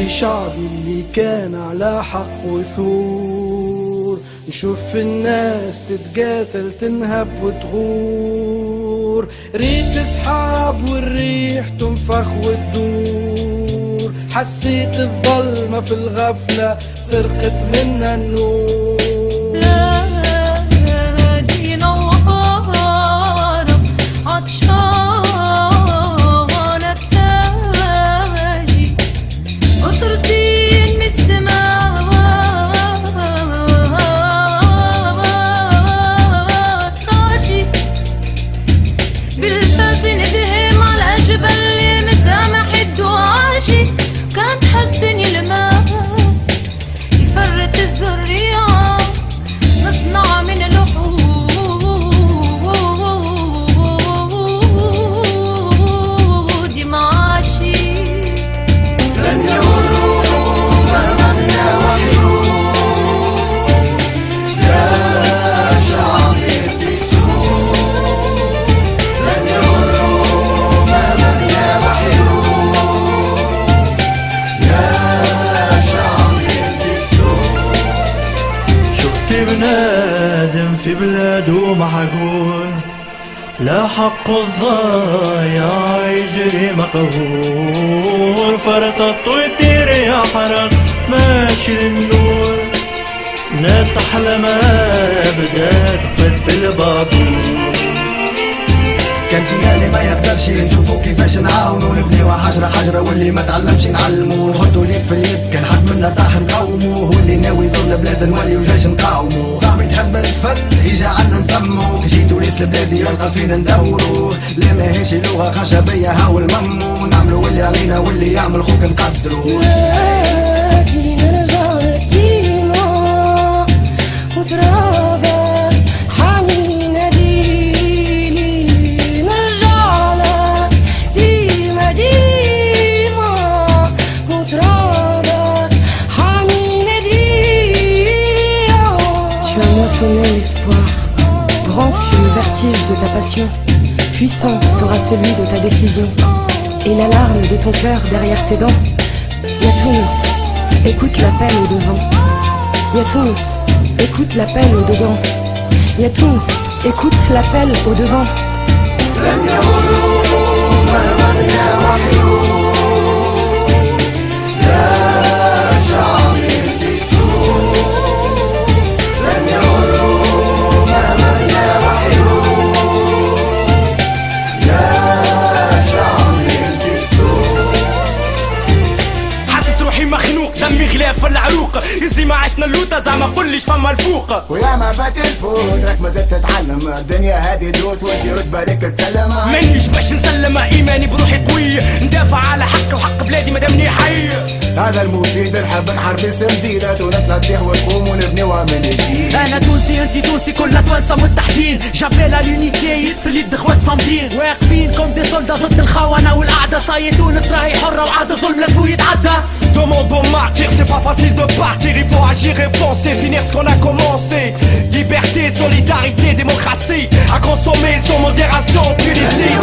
شعبي اللي كان على حق وثور، نشوف الناس تتقاتل تنهب وتغور، ريت سحاب والريح تنفخ وتدور، حسيت الظلمة في الغفلة سرقت منا النور. في بنادم في بلاده معقول، لا حق الضايع يجري مقهور، فرطت ويطير يا حرق ماشي النور، ناس أحلى ما بدات فت في البابور. كان فينا اللي ما يقدرش نشوفو كيفاش نعاونو، نبنيو حجرة حجرة واللي ما تعلمش نعلمو، نحطو اليد في اليد كان حد منا طاح نقاومو، واللي ناوي يضر البلاد نوليو جيش نقاومو. صاحبي تحب الفن يجي عنا نسمو، كي جيتو ريس البلاد يلقى فينا ندورو، لا ماهيش لغة خشبية هاو الممو، نعملو واللي علينا واللي يعمل خوك نقدرو. L'espoir, grand fut le vertige de ta passion, puissant sera celui de ta décision, et l'alarme de ton cœur derrière tes dents. Yatouns, écoute l'appel au devant. Yatouns, écoute l'appel au dedans. Yatouns, écoute l'appel au devant. مخنوق دمي غلاف في العروق، يزي ما عشنا اللوطة زعما قوليش فما الفوق، ويا ما فات الفوت راك مازال تتعلم، الدنيا هادي دوس وانتي رتبة لك تسلم. مانيش باش نسلم ايماني بروحي قوي، ندافع على حقي وحق بلادي مادامني حي. هذا المفيد نحب نحارب سنديدة، تونسنا تطيح وتقوم ونبنيوها من جديد. انا تونسي انتي تونسي كلنا توانسة متحدين، جابيل لونيتي يد في اليد خوات صامدين، واقفين كوم دي سولدا ضد الخونة والقعدة، صاي تونس راهي حرة وعاد الظلم لازمو يتعدى. Demandons martyr, c'est pas facile de partir, il faut agir et foncer, finir ce qu'on a commencé. Liberté, solidarité, démocratie, à consommer sans modération, Tunisie.